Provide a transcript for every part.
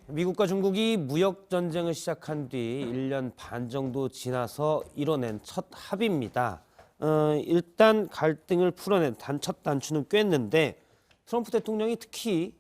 미국과 중국이 무역 전쟁을 시작한 뒤 1년 반 정도 지나서 이뤄낸 첫 합의입니다. 일단 갈등을 풀어낸 첫 단추는 꿰었는데 트럼프 대통령이 특히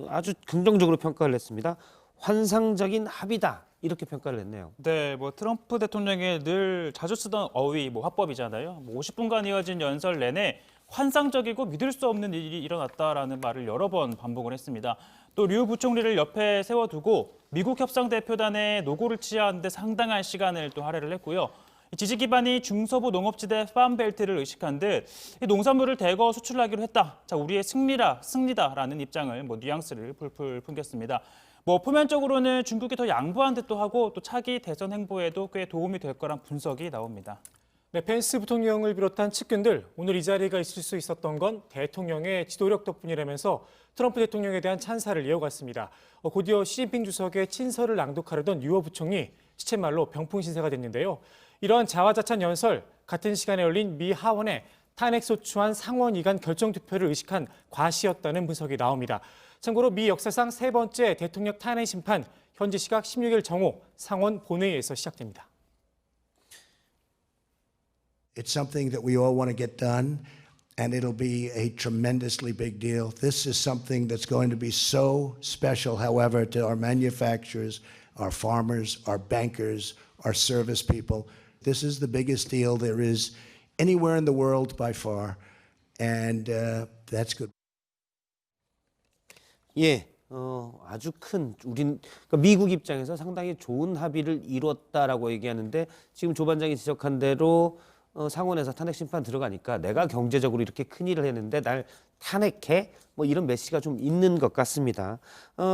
아주 긍정적으로 평가를 했습니다. 환상적인 합의다 이렇게 평가를 했네요. 네, 트럼프 대통령이 늘 자주 쓰던 어휘, 화법이잖아요. 50분간 이어진 연설 내내 환상적이고 믿을 수 없는 일이 일어났다라는 말을 여러 번 반복을 했습니다. 또 류 부총리를 옆에 세워두고 미국 협상 대표단에 노고를 취하는데 상당한 시간을 또 할애를 했고요. 지지 기반이 중서부 농업지대 팜벨트를 의식한 듯 농산물을 대거 수출하기로 했다. 자, 우리의 승리다라는 입장을 뉘앙스를 풀풀 풍겼습니다. 표면적으로는 중국이 더 양보한 듯도 하고 또 차기 대선 행보에도 꽤 도움이 될 거란 분석이 나옵니다. 네, 펜스 부통령을 비롯한 측근들 오늘 이 자리가 있을 수 있었던 건 대통령의 지도력 덕분이라면서 트럼프 대통령에 대한 찬사를 이어갔습니다. 곧이어 시진핑 주석의 친서를 낭독하려던 류호 부총리 시쳇말로 병풍 신세가 됐는데요. 이러한 자화자찬 연설, 같은 시간에 열린 미 하원의 탄핵소추안 상원의관 결정 투표를 의식한 과시였다는 분석이 나옵니다. 참고로 미 역사상 세 번째 대통령 탄핵 심판, 현지 시각 16일 정오 상원 본회의에서 시작됩니다. It's something that we all want to get done, and it'll be a tremendously big deal. This is something that's going to be so special, however, to our manufacturers, our farmers, our bankers, our service people. This is the biggest deal there is anywhere in the world by far, and that's good. 아주 큰 그러니까 미국 입장에서 상당히 좋은 합의를 이뤘다라고 얘기하는데 지금 조 반장이 지적한 대로 상원에서 탄핵 심판 들어가니까 내가 경제적으로 이렇게 큰 일을 했는데 날 탄핵해? 이런 메시지가 좀 있는 것 같습니다.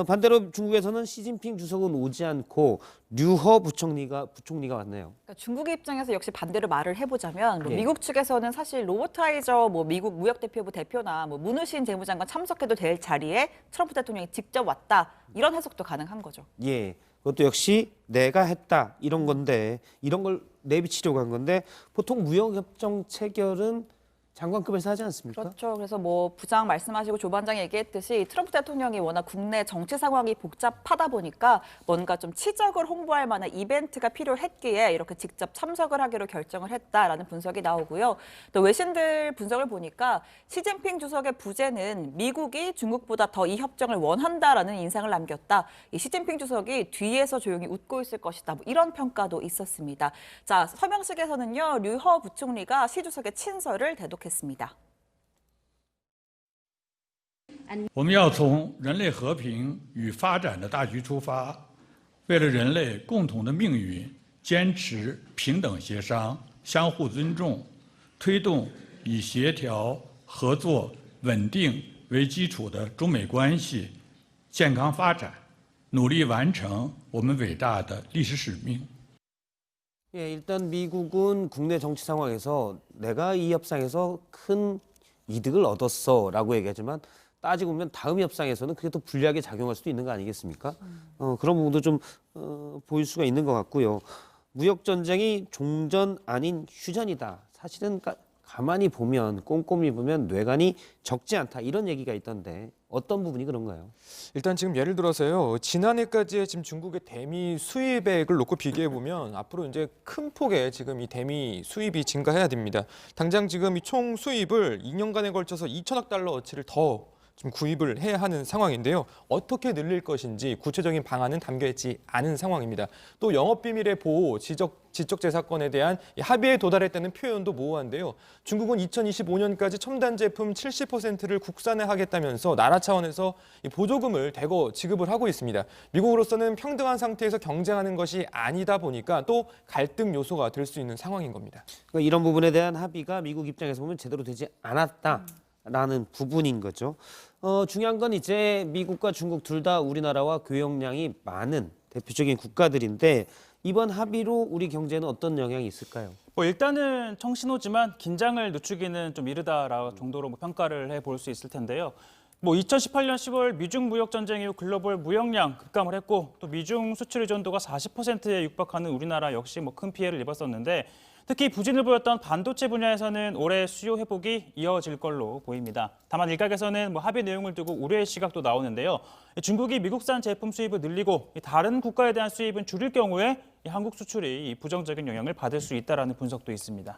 반대로 중국에서는 시진핑 주석은 오지 않고 류허 부총리가 왔네요. 그러니까 중국의 입장에서 역시 반대로 말을 해보자면 미국 측에서는 사실 로버트 하이저 미국 무역대표부 대표나 문우신 재무장관 참석해도 될 자리에 트럼프 대통령이 직접 왔다. 이런 해석도 가능한 거죠. 그것도 역시 내가 했다 이런 건데 이런 걸 내비치려고 한 건데 보통 무역협정 체결은 장관급에서 하지 않습니까? 그렇죠. 그래서 부장 말씀하시고 조 반장이 얘기했듯이 트럼프 대통령이 워낙 국내 정치 상황이 복잡하다 보니까 뭔가 좀 치적을 홍보할 만한 이벤트가 필요했기에 이렇게 직접 참석을 하기로 결정을 했다라는 분석이 나오고요. 또 외신들 분석을 보니까 시진핑 주석의 부재는 미국이 중국보다 더 이 협정을 원한다라는 인상을 남겼다. 이 시진핑 주석이 뒤에서 조용히 웃고 있을 것이다. 이런 평가도 있었습니다. 자, 서명식에서는요. 류허 부총리가 시 주석의 친서를 대독했습니다. 我们要从人类和平与发展的大局出发，为了人类共同的命运，坚持平等协商、相互尊重，推动以协调、合作、稳定为基础的中美关系健康发展，努力完成我们伟大的历史使命。 일단 미국은 국내 정치 상황에서 내가 이 협상에서 큰 이득을 얻었어라고 얘기하지만 따지고 보면 다음 협상에서는 그게 더 불리하게 작용할 수도 있는 거 아니겠습니까? 그런 부분도 좀 보일 수가 있는 것 같고요. 무역 전쟁이 종전 아닌 휴전이다. 사실은 가만히 보면 꼼꼼히 보면 뇌관이 적지 않다 이런 얘기가 있던데 어떤 부분이 그런가요? 일단 지금 예를 들어서요. 지난해까지의 지금 중국의 대미 수입액을 놓고 비교해 보면 앞으로 이제 큰 폭의 지금 이 대미 수입이 증가해야 됩니다. 당장 지금 이 총 수입을 2년간에 걸쳐서 2천억 달러어치를 더 좀 구입을 해야 하는 상황인데요. 어떻게 늘릴 것인지 구체적인 방안은 담겨 있지 않은 상황입니다. 또 영업비밀의 보호, 지적재산권에 대한 합의에 도달했다는 표현도 모호한데요. 중국은 2025년까지 첨단 제품 70%를 국산화하겠다면서 나라 차원에서 보조금을 대거 지급을 하고 있습니다. 미국으로서는 평등한 상태에서 경쟁하는 것이 아니다 보니까 또 갈등 요소가 될 수 있는 상황인 겁니다. 그러니까 이런 부분에 대한 합의가 미국 입장에서 보면 제대로 되지 않았다라는 부분인 거죠. 중요한 건 이제 미국과 중국 둘 다 우리나라와 교역량이 많은 대표적인 국가들인데 이번 합의로 우리 경제는 어떤 영향이 있을까요? 일단은 청신호지만 긴장을 늦추기는 좀 이르다 정도로 평가를 해볼 수 있을 텐데요. 2018년 10월 미중 무역 전쟁 이후 글로벌 무역량 급감을 했고 또 미중 수출 의존도가 40%에 육박하는 우리나라 역시 큰 피해를 입었었는데 특히 부진을 보였던 반도체 분야에서는 올해 수요 회복이 이어질 걸로 보입니다. 다만 일각에서는 합의 내용을 두고 우려의 시각도 나오는데요. 중국이 미국산 제품 수입을 늘리고 다른 국가에 대한 수입은 줄일 경우에 한국 수출이 부정적인 영향을 받을 수 있다는 분석도 있습니다.